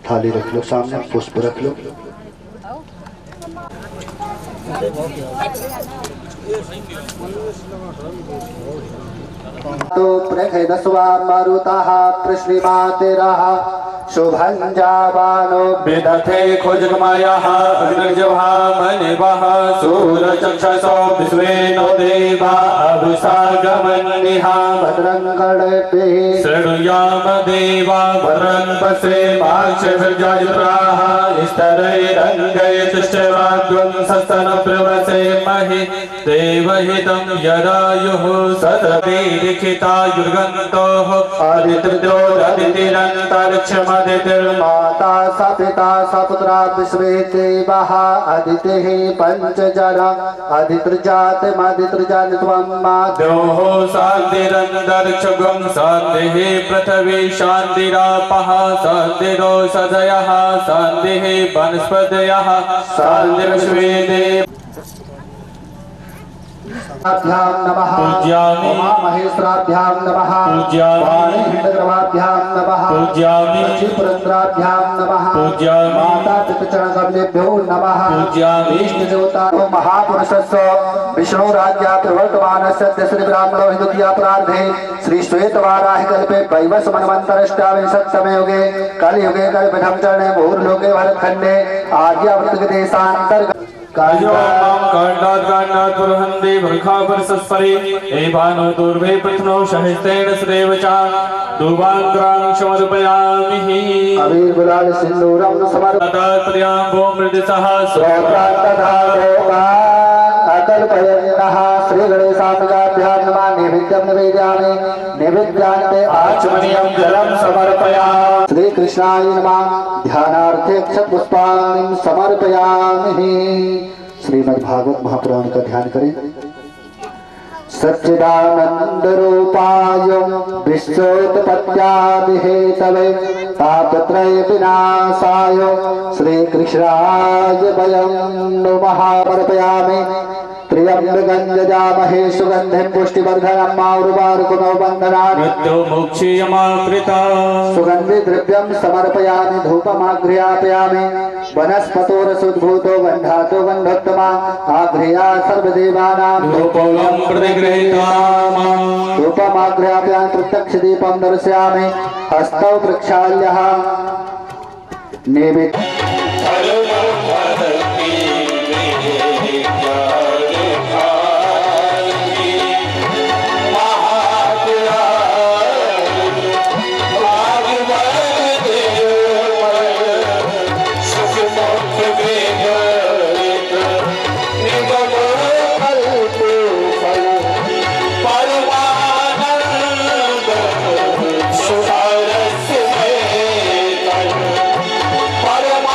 थाली रख लो सामने, पुष्प रख लो। तो प्रखेदस्वा मरुतः प्रश्निमातिरः शुभञ्जावानो विदथे खोजगमायाः अग्निर्जवः मनिवः सूरचक्षसो विश्वे नो देवा अभिषागमन्निहा भद्रं कर्णेभिः शृणुयाम देवा वरं पश्येमाक्षभिर्जायुराः स्तरैरङ्गैस्तुष्टवाग्वं सस्तनप्रवसेमहि देवहितं यदायुः सततीलिखितायुर्गन्तोः आदित्योरदितिरन्तरिक्षमदितिर्माता सपिता सपुत्रा विश्वे देवाः अदितिः पञ्चजना अदितृजातिमदितृजानित्वं द्योः शान्तिरन्तरिक्षगं शान्तिः पृथिवी शान्तिरापः शान्तिरोषधयः शान्तिः वनस्पतयः शान्तिर्विश्वे देव भ्यां नमः पूज्यामि उमा महेश्वराभ्यां नमः पूज्यामि वाणी हिंडग्रवाभ्यां नमः पूज्यामि पुरंद्राभ्यां नमः पूज्यामि माता पितृचरणकमलेभ्यो नमः पूज्यामि इष्टदेवतानो महापुरुषस्य विष्णुराज्ञा प्रवर्तमानस्य श्री ब्राह्मणो हिन्दुतिया प्रार्थे श्री श्वेतवाराहि कल्पे वैवस्वन्मन्तरष्टाविंशत्तमे युगे कलियुगे कल्पधम चरणे मुहुर्लोके भरतखण्डे आर्यावर्तक देशान्तर्गत पुरहन्ति वृखापरसस्परि एवानो दूर्वे प्रथनो सहस्तेन सदैव च दुवाङ्ग्रां समर्पयामि अबीर गुलाल सिंदूरं तदात्र्याम्बो मृदिसः अकल्पयन्नः श्री गणेशात्मकाभ्यां नमः नैवेद्यं निवेदयामि नैवेद्यान्ते आचमनीयं जलं समर्पयामि श्री कृष्णाय नमः ध्यानार्थे अक्षतपुष्पाणिं समर्पयामि। श्रीमद् भागवत महापुराण का ध्यान करें। सच्चिदानंद रूपाय विश्वोत्पत्त्यादिहेतवे तापत्रय विनाशाय श्री कृष्णाय वयं नमः समर्पयामि। त्र्यंबकं सुगंधिं पुष्टिवर्धनम् आरुवारुकमौबन्धनात् मृत्युमुक्षीयमाकृता सुगंधि द्रव्यं समर्पयामि धूपमाघ्र्यापयामि। वनस्पतोरसुद्भूतो गन्धातो गन्धोत्तमा आघ्र्या सर्वदेवानां धूपोऽयं प्रतिगृहीताम् धूपमाघ्र्यापयामि। प्रत्यक्षदीपं दर्शयामि। हस्तौ प्रक्षाल्यः नैवेद्यम् परम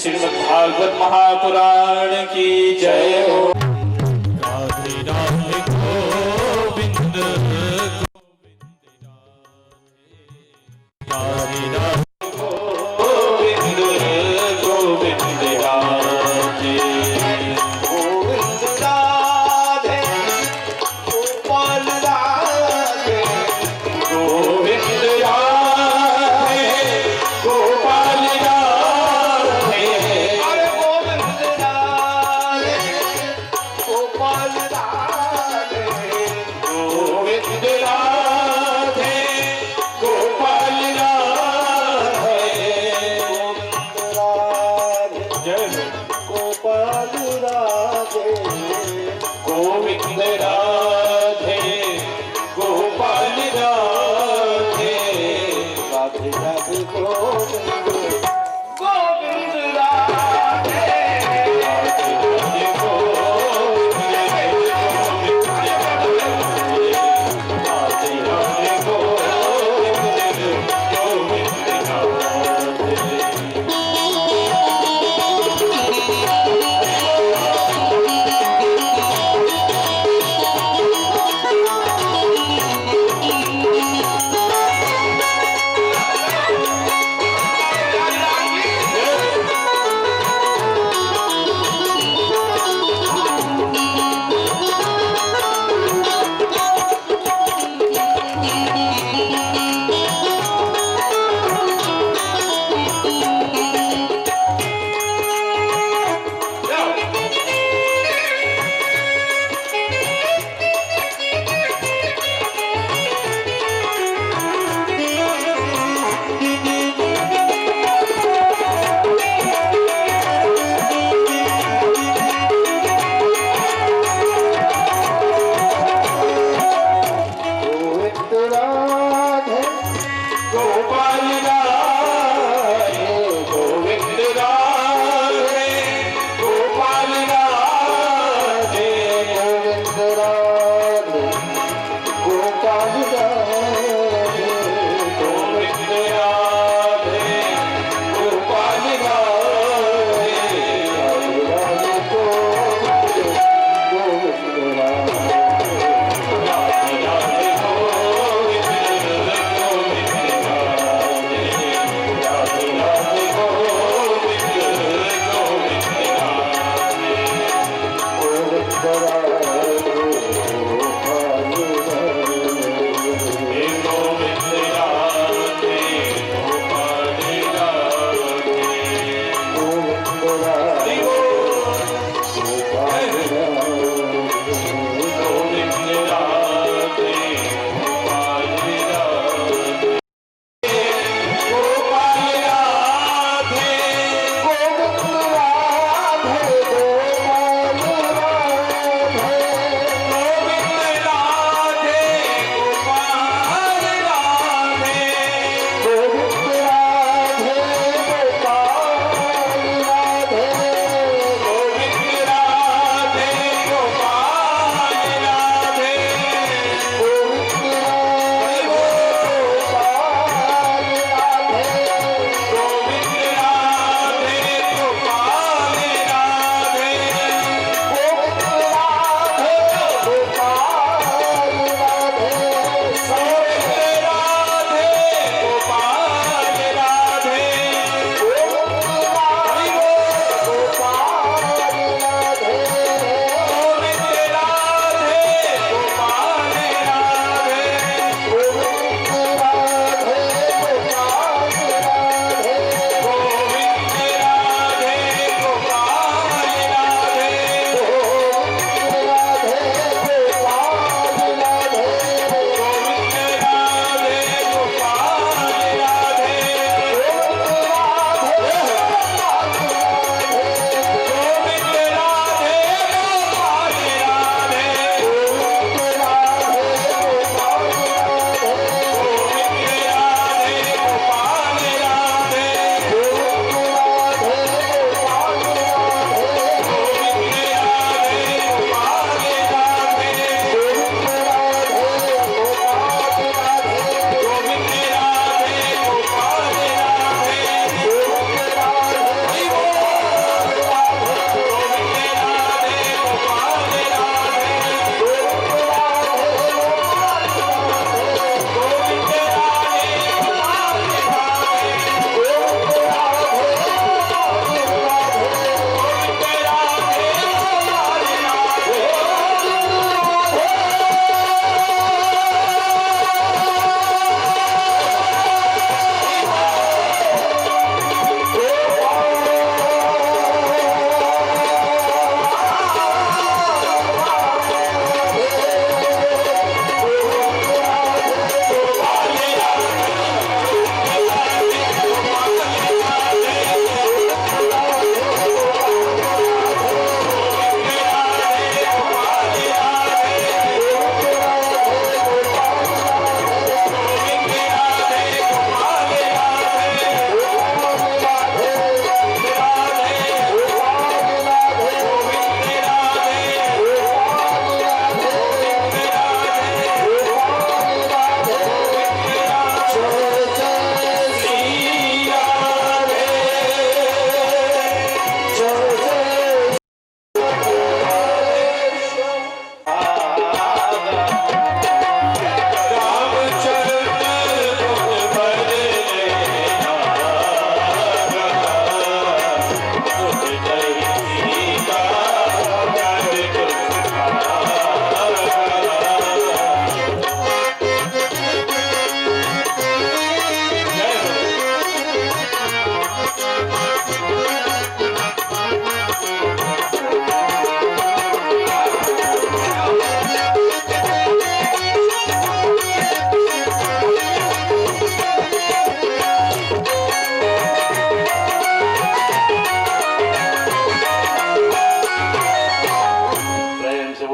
श्रीमद् भागवत महापुराण की जय हो। राधे राधे गोविंद राधे राधे गोविंद गोविंद राधे गोविंद राधे गोपाल राधे गोविंद राधे गोपाल राधे गोपाल राधे गोविंद राधे गोपाल राधे जय गोपाल राधे गोविंद राधे गोपाल राधे राधे राधे गोविंद गोविंद राधे राधे राधे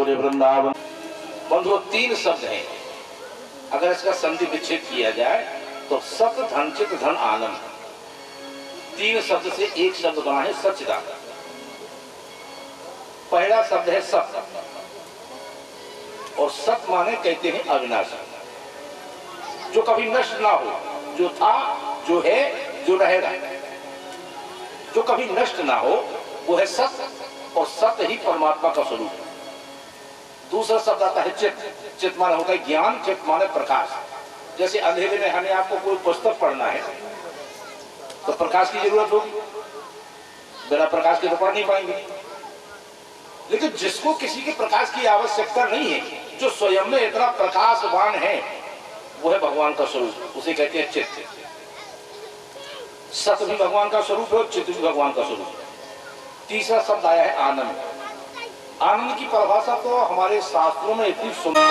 मुझे वृंदावन। बंधुओं, 3 शब्द हैं, अगर इसका संधि विच्छेद किया जाए तो सत धन चित धन आनंद। 3 शब्द से एक शब्द बना है सच्चिदानंद। पहला शब्द है सत, और सत माने कहते हैं अविनाशी, जो कभी नष्ट ना हो, जो था, जो है, जो रहेगा, जो कभी नष्ट ना हो, वो है सत, और सत ही परमात्मा का स्वरूप है। दूसरा शब्द आता है चित। चित माने होता है ज्ञान, चित माने प्रकाश। जैसे अंधेरे में हमें आपको कोई पुस्तक पढ़ना है तो प्रकाश की जरूरत होगी, बिना प्रकाश के तो पढ़ नहीं पाएंगे। लेकिन जिसको किसी के प्रकाश की आवश्यकता नहीं है, जो स्वयं में इतना प्रकाशवान है, वो है भगवान का स्वरूप, उसे कहते हैं चित्त। सत भी भगवान का स्वरूप है और चित्त भी भगवान का स्वरूप है। तीसरा शब्द आया है आनंद। आनंद की परिभाषा तो हमारे शास्त्रों में इतनी सुंदर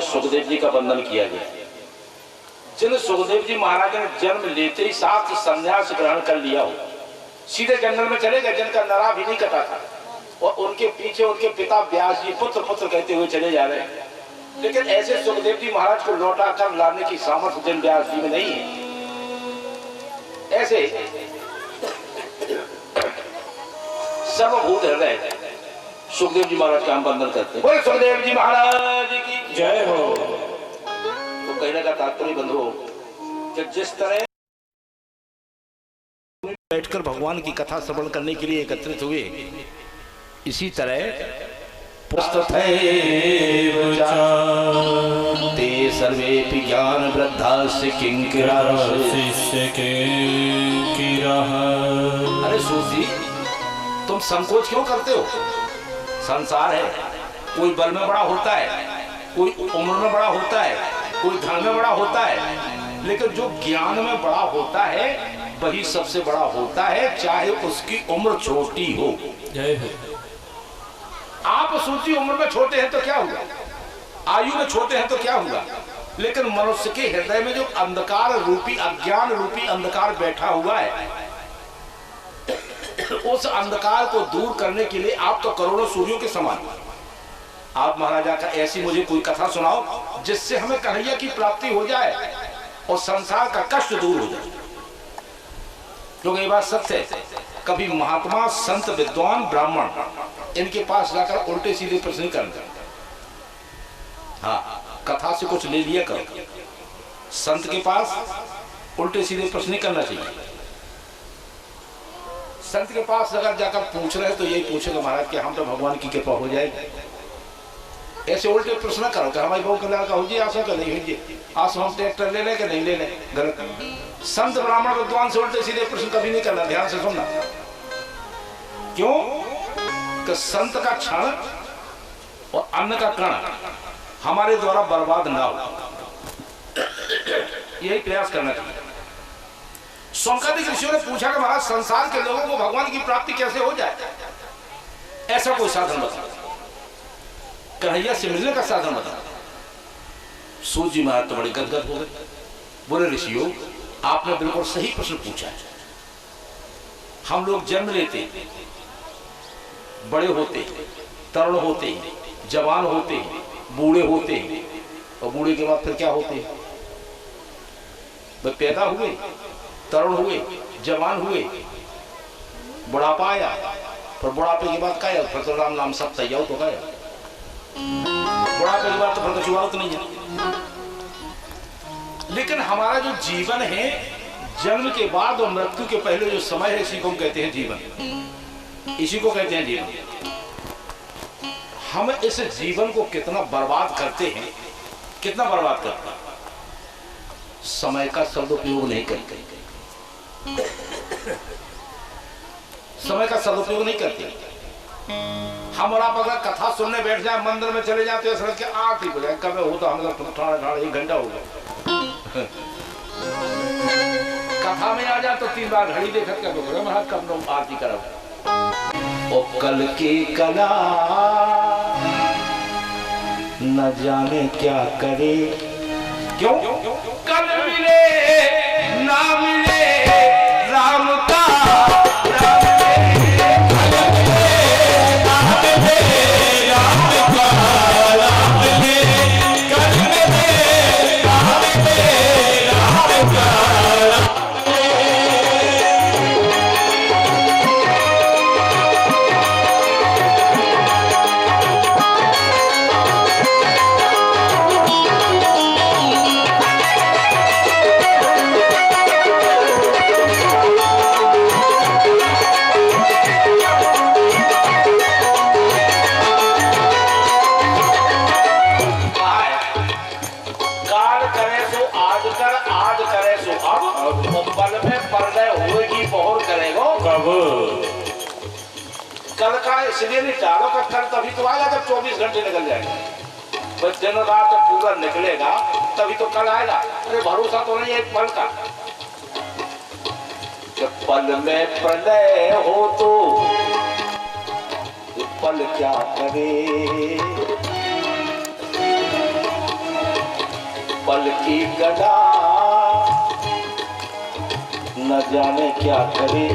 सुखदेव जी का वंदन किया गया। जिन सुखदेव जी महाराज ने जन्म लेते ही साथ संन्यास ग्रहण कर लिया हो, सीधे जंगल में चले गए, जिनका नरा भी नहीं कटा था, और उनके पीछे उनके पिता व्यास जी पुत्र पुत्र कहते हुए चले जा रहे हैं। लेकिन ऐसे सुखदेव जी महाराज को लौटा कर लाने की सामर्थ्य जिन व्यास जी में नहीं है, ऐसे सर्वभूत हृदय सुखदेव जी महाराज का हम वंदन करते हैं। बोले सुखदेव जी महाराज की जय हो। तो कहने का तात्पर्य बंधुओं कि जिस तरह बैठकर भगवान की कथा श्रवण करने के लिए एकत्रित हुए, इसी तरह ते सर्वेपि ज्ञान वृद्धास्य किंकिराः। अरे सूजी, तुम संकोच क्यों करते हो? संसार है, कोई बल में बड़ा होता है, कोई उम्र में बड़ा होता है, कोई धन में बड़ा होता है, लेकिन जो ज्ञान में बड़ा होता है वही सबसे बड़ा होता है, चाहे उसकी उम्र छोटी हो। आप सोचिए, उम्र में छोटे हैं तो क्या हुआ, आयु में छोटे हैं तो क्या हुआ, लेकिन मनुष्य के हृदय में जो अंधकार रूपी, अज्ञान रूपी अंधकार बैठा हुआ है, उस अंधकार को दूर करने के लिए आप तो करोड़ों सूर्यों के समान। आप महाराजा का ऐसी मुझे कोई कथा सुनाओ जिससे हमें कन्हैया की प्राप्ति हो जाए और संसार का कष्ट दूर हो जाए। क्योंकि ये बात सत्य है, कभी महात्मा, संत, विद्वान, ब्राह्मण इनके पास जाकर उल्टे सीधे प्रश्न करते। हाँ, कथा से कुछ ले लिया करो, संत के पास उल्टे सीधे प्रश्न करना चाहिए। संत के पास अगर जाकर पूछ रहे तो यही पूछेगा महाराज कि हम तो भगवान की कृपा हो जाएगी। ऐसे उल्टे प्रश्न करो कि हमारी बहु कल्याण का हो जी, आसो का नहीं हो जी, आसो हम ट्रैक्टर ले लें कि नहीं ले लें, गलत। संत ब्राह्मण विद्वान से उल्टे सीधे प्रश्न कभी नहीं करना, ध्यान से सुनना। क्यों? कि संत का क्षण और अन्न का कण हमारे द्वारा बर्बाद ना हो, यही प्रयास करना चाहिए। शौनकादिक ऋषियों ने पूछा कि महाराज संसार के लोगों को भगवान की प्राप्ति कैसे हो जाए, ऐसा कोई साधन बताओ, कन्हैया से मिलने का साधन बताओ। सूत जी महाराज तो बड़े गदगद हो गए, बोले ऋषियों आपने बिल्कुल सही प्रश्न पूछा है। हम लोग जन्म लेते, बड़े होते, तरुण होते, जवान होते, बूढ़े होते, और बूढ़े के बाद फिर क्या होते? वे पैदा हुए, तरुण हुए, जवान हुए, बुढ़ापा आया, पर बुढ़ापे के बाद क्या? फिर तो राम नाम सब तैयार तो गया, बुढ़ापे के बाद तो फिर तो चुनाव तो नहीं है। लेकिन हमारा जो जीवन है, जन्म के बाद और मृत्यु के पहले जो समय है, इसी को हम कहते हैं जीवन, इसी को कहते हैं जीवन। हम इस जीवन को कितना बर्बाद करते हैं, कितना बर्बाद करते हैं। समय का सदुपयोग नहीं करते, समय का सदुपयोग नहीं करते। हम और आप अगर कथा सुनने बैठ जाए, मंदिर में चले जाते हैं, के 8 ही बजे कब हो तो हम लोग 1 घंटा हो गया। कथा में आ जाए तो 3 बार घड़ी देखत कर दो, महाराज कब लोग आरती करो। ओ कल की कला न जाने क्या करे, क्यों कल मिले ना मिले राम का, राम मिले कल मिले ना मिले राम का, राम मिले कल मिले ना मिले राम का। कल का इसलिए नहीं डालो का कल तभी तो आएगा जब 24 घंटे निकल जाएंगे। बस दिन रात जब पूरा निकलेगा तभी तो कल आएगा। अरे भरोसा तो नहीं है एक पल का। जब पल में प्रलय हो तो पल क्या करे, पल की गदा न जाने क्या करे।